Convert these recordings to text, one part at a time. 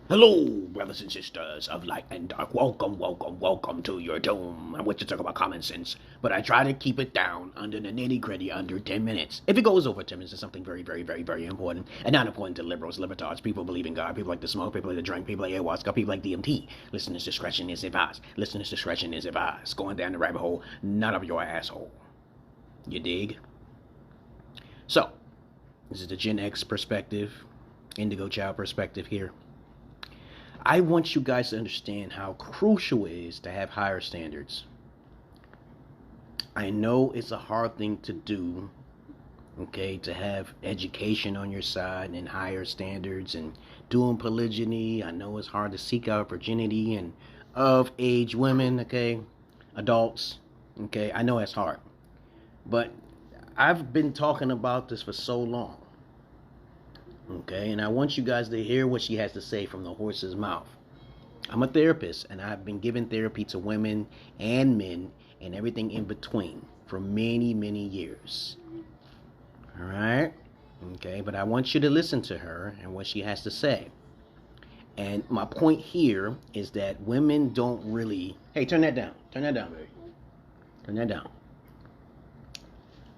Hello, brothers and sisters of light and dark. Welcome to your doom. I want to talk about common sense, but I try to keep it down under the nitty-gritty under 10 minutes. If it goes over 10 minutes, it's something very important. And not important to liberals, libertards, people who believe in God, people like to smoke, people like to drink, people like ayahuasca, people like DMT. Listener's discretion is advised. Listener's discretion is advised. Going down the rabbit hole, not up your asshole. You dig? So, this is the Gen X perspective, Indigo Child perspective here. I want you guys to understand how crucial it is to have higher standards. I know it's a hard thing to do, okay, to have education on your side and higher standards and doing polygyny. I know it's hard to seek out virginity and of age women, okay, adults, okay. I know it's hard, but I've been talking about this for so long. Okay, and I want you guys to hear what she has to say from the horse's mouth. I'm a therapist, and I've been giving therapy to women and men and everything in between for many years. All right? Okay, but I want you to listen to her and what she has to say. And my point here is that women don't really... Hey, turn that down. Turn that down, baby. Turn that down.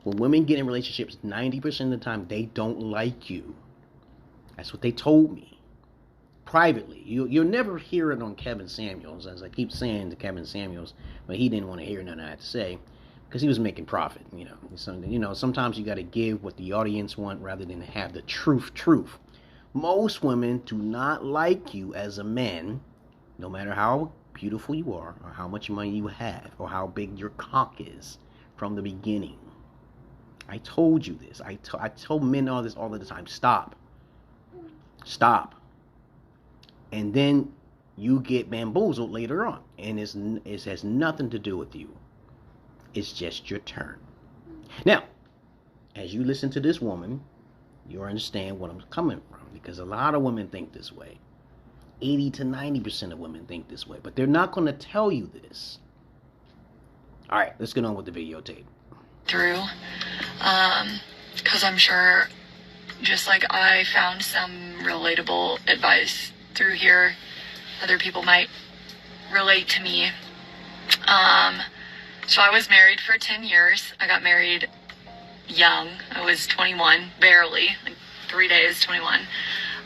When women get in relationships, 90% of the time, they don't like you. That's what they told me privately. You'll never hear it on Kevin Samuels, as I keep saying to Kevin Samuels, but he didn't want to hear nothing I had to say because he was making profit. Sometimes you got to give what the audience want rather than have the truth. Most women do not like you as a man, no matter how beautiful you are or how much money you have or how big your cock is from the beginning. I told you this. I told men all this all the time. Stop. And then you get bamboozled later on. And it has nothing to do with you. It's just your turn. Now, as you listen to this woman, you'll understand what I'm coming from. Because a lot of women think this way. 80 to 90% of women think this way. But they're not going to tell you this. All right, let's get on with the videotape. Because I'm sure... just like I found some relatable advice through here, other people might relate to me. So I was married for 10 years. I got married young. I was 21, barely, like 3 days, 21.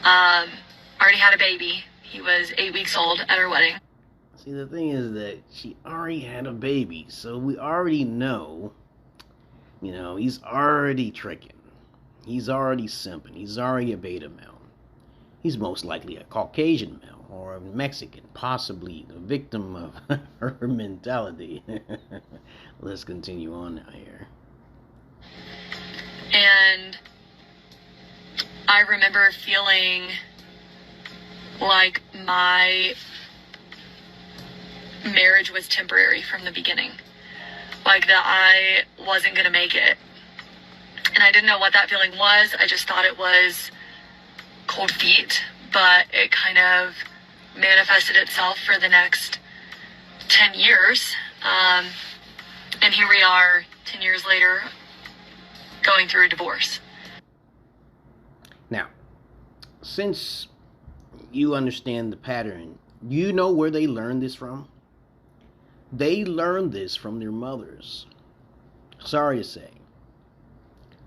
Already had a baby. He was 8 weeks old at our wedding. See, the thing is that she already had a baby, so we already know, he's already tricking. He's already simping. He's already a beta male. He's most likely a Caucasian male or a Mexican, possibly the victim of her mentality. Let's continue on now here. And I remember feeling like my marriage was temporary from the beginning. Like that I wasn't going to make it. And I didn't know what that feeling was. I just thought it was cold feet. But it kind of manifested itself for the next 10 years. And here we are, 10 years later, going through a divorce. Now, since you understand the pattern, you know where they learned this from? They learned this from their mothers. Sorry to say.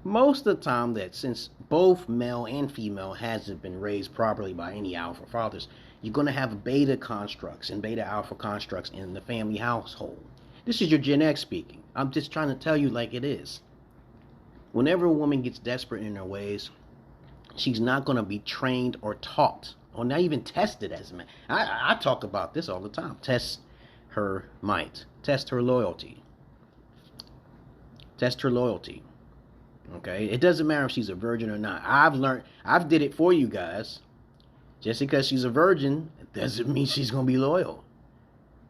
Most of the time that since both male and female hasn't been raised properly by any alpha fathers, you're going to have beta constructs and beta alpha constructs in the family household. This is your Gen X speaking. I'm just trying to tell you like it is. Whenever a woman gets desperate in her ways, she's not going to be trained or taught or not even tested as a man. I talk about this all the time. Test her might. Test her loyalty. Test her loyalty. Okay, it doesn't matter if she's a virgin or not. I've did it for you guys. Just because she's a virgin, it doesn't mean she's going to be loyal.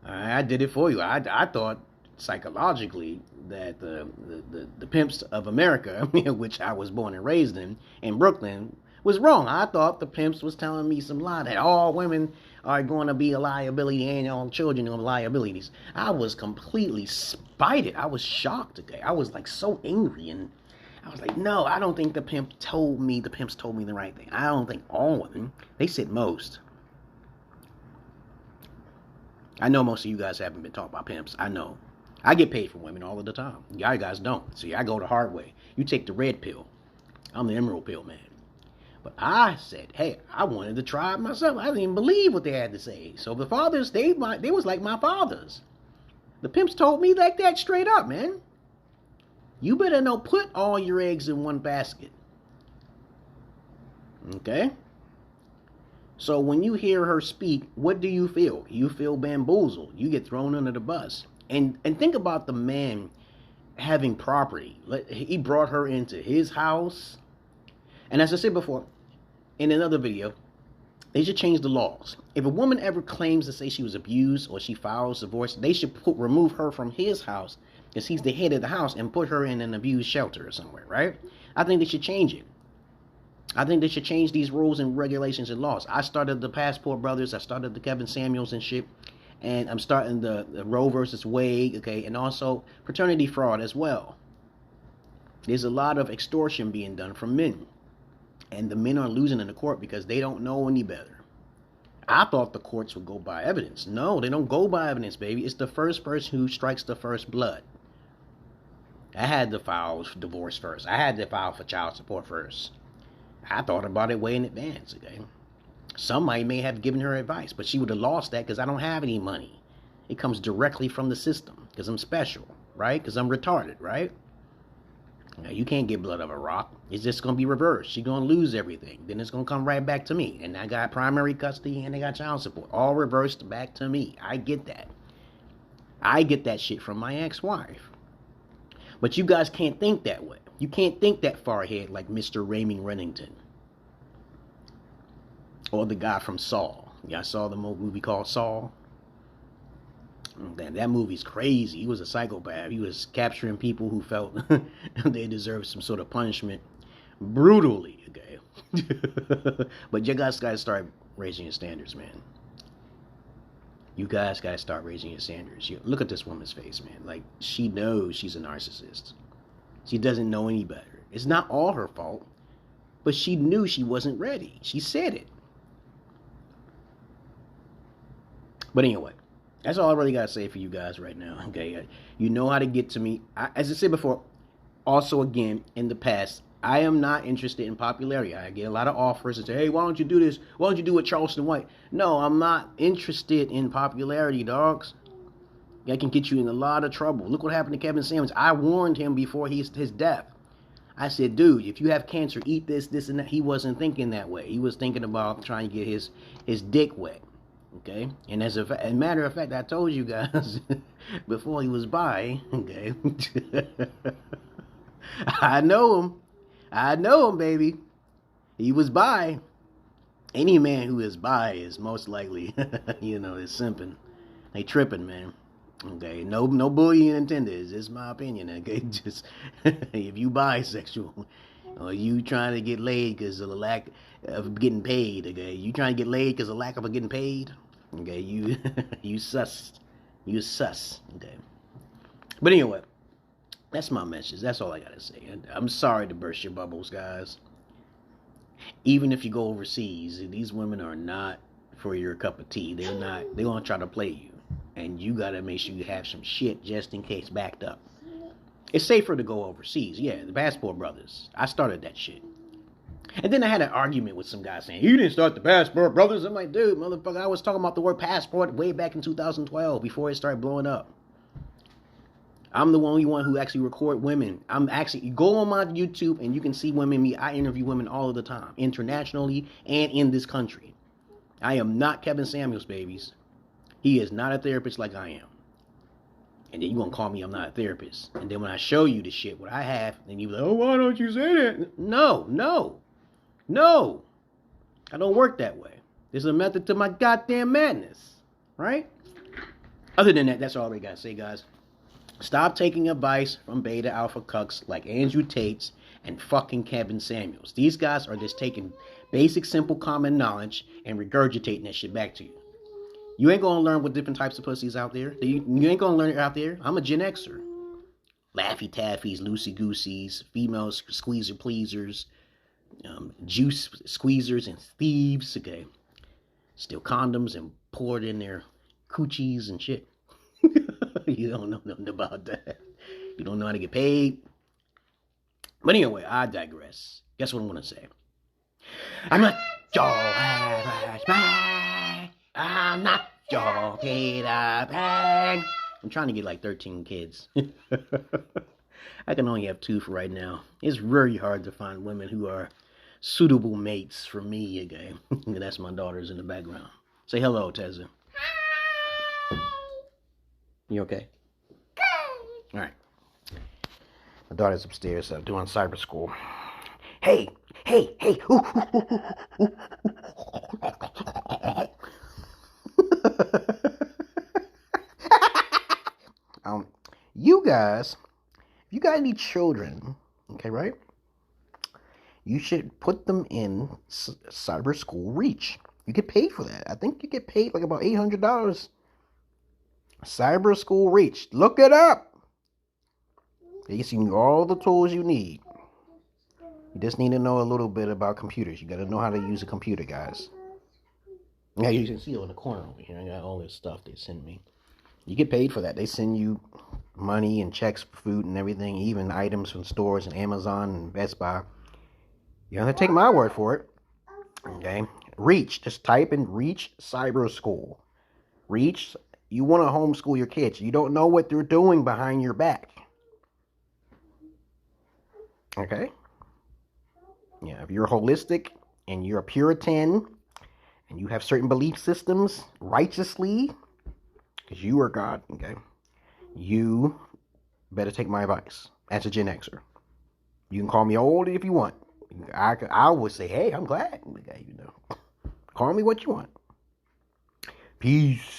All right, I did it for you. I thought psychologically that the Pimps of America, which I was born and raised in Brooklyn, was wrong. I thought the Pimps was telling me some lie that all women are going to be a liability and all children are liabilities. I was completely spited. I was shocked. Okay, I was like so angry and I was like, no, I don't think the Pimps told me the right thing. I don't think all women. They said most. I know most of you guys haven't been taught by pimps. I know. I get paid for women all of the time. You guys don't. See, I go the hard way. You take the red pill. I'm the emerald pill man. But I said, hey, I wanted to try it myself. I didn't even believe what they had to say. So the fathers, they was like my fathers. The pimps told me like that straight up, man. You better not put all your eggs in one basket. Okay? So when you hear her speak, what do you feel? You feel bamboozled. You get thrown under the bus. And think about the man having property. He brought her into his house. And as I said before, in another video, they should change the laws. If a woman ever claims to say she was abused or she files divorce, they should remove her from his house, because he's the head of the house, and put her in an abused shelter or somewhere, right? I think they should change it. I think they should change these rules and regulations and laws. I started the Passport Brothers. I started the Kevin Samuels and shit. And I'm starting the Roe versus Wade, okay? And also paternity fraud as well. There's a lot of extortion being done from men. And the men are losing in the court because they don't know any better. I thought the courts would go by evidence. No, they don't go by evidence, baby. It's the first person who strikes the first blood. I had to file for divorce first. I had to file for child support first. I thought about it way in advance, okay? Somebody may have given her advice, but she would have lost that because I don't have any money. It comes directly from the system because I'm special, right? Because I'm retarded, right? Now, you can't get blood of a rock. It's just going to be reversed. She's going to lose everything. Then it's going to come right back to me. And I got primary custody and I got child support. All reversed back to me. I get that. I get that shit from my ex-wife. But you guys can't think that way. You can't think that far ahead like Mr. Raymond Reddington. Or the guy from Saw. Y'all saw the movie called Saw? That movie's crazy. He was a psychopath. He was capturing people who felt they deserved some sort of punishment brutally, okay? But you guys got to start raising your standards, man. You guys got to start raising your standards. Look at this woman's face, man. Like, she knows she's a narcissist. She doesn't know any better. It's not all her fault, but she knew she wasn't ready. She said it. But anyway, that's all I really got to say for you guys right now, okay? You know how to get to me. As I said before, also again, in the past, I am not interested in popularity. I get a lot of offers and say, hey, why don't you do this? Why don't you do what Charleston White? No, I'm not interested in popularity, dogs. That can get you in a lot of trouble. Look what happened to Kevin Samuels. I warned him before his death. I said, dude, if you have cancer, eat this, this, and that. He wasn't thinking that way. He was thinking about trying to get his dick wet. Okay? And as a matter of fact, I told you guys before he was bi, okay? I know him, baby. He was bi. Any man who is bi is most likely, is simping. They tripping, man. Okay, no bullying intended. It's just my opinion. Okay, just if you bisexual or you trying to get laid because of the lack of getting paid. Okay, you trying to get laid because of lack of getting paid. Okay, you sus. Okay, but anyway, that's my message. That's all I gotta say. I'm sorry to burst your bubbles, guys. Even if you go overseas, these women are not for your cup of tea. They're not. They're gonna try to play you. And you gotta make sure you have some shit just in case backed up. It's safer to go overseas. Yeah, the Passport Brothers. I started that shit. And then I had an argument with some guy saying, you didn't start the Passport Brothers. I'm like, dude, motherfucker, I was talking about the word passport way back in 2012 before it started blowing up. I'm the only one who actually record women. You go on my YouTube and you can see women. I interview women all of the time, internationally and in this country. I am not Kevin Samuels, babies. He is not a therapist like I am. And then you gonna call me I'm not a therapist. And then when I show you the shit, what I have, then you be like, oh, why don't you say that? No. I don't work that way. There's a method to my goddamn madness. Right? Other than that, that's all I gotta say, guys. Stop taking advice from beta alpha cucks like Andrew Tate's and fucking Kevin Samuels. These guys are just taking basic, simple, common knowledge and regurgitating that shit back to you. You ain't gonna learn what different types of pussies out there. You ain't gonna learn it out there. I'm a Gen Xer. Laffy Taffies, Loosey Gooseys, female squeezer pleasers, juice squeezers and thieves. Okay, steal condoms and pour it in their coochies and shit. You don't know nothing about that. You don't know how to get paid. But anyway, I digress. Guess what I'm going to say? I'm not your average man. I'm not your Peter Pan. I'm trying to get like 13 kids. I can only have 2 for right now. It's very hard to find women who are suitable mates for me, okay? That's my daughters in the background. Say hello, Tessa. Hi. You okay? Good. All right. My daughter's upstairs doing cyber school. Hey. Ooh. You guys, if you got any children, okay, right? You should put them in cyber school reach. You get paid for that. I think you get paid like about $800. Cyber school reach. Look it up. They give you all the tools you need. You just need to know a little bit about computers. You got to know how to use a computer, guys. Yeah, you can see it in the corner over here. I got all this stuff they send me. You get paid for that. They send you money and checks for food and everything, even items from stores and Amazon and Best Buy. You have to take my word for it. Okay? Reach. Just type in Reach Cyber School. Reach. You want to homeschool your kids. You don't know what they're doing behind your back. Okay? Yeah, if you're holistic and you're a Puritan and you have certain belief systems righteously, because you are God, okay, you better take my advice as a Gen Xer. You can call me old if you want. I would say, hey, I'm glad. Okay, call me what you want. Peace.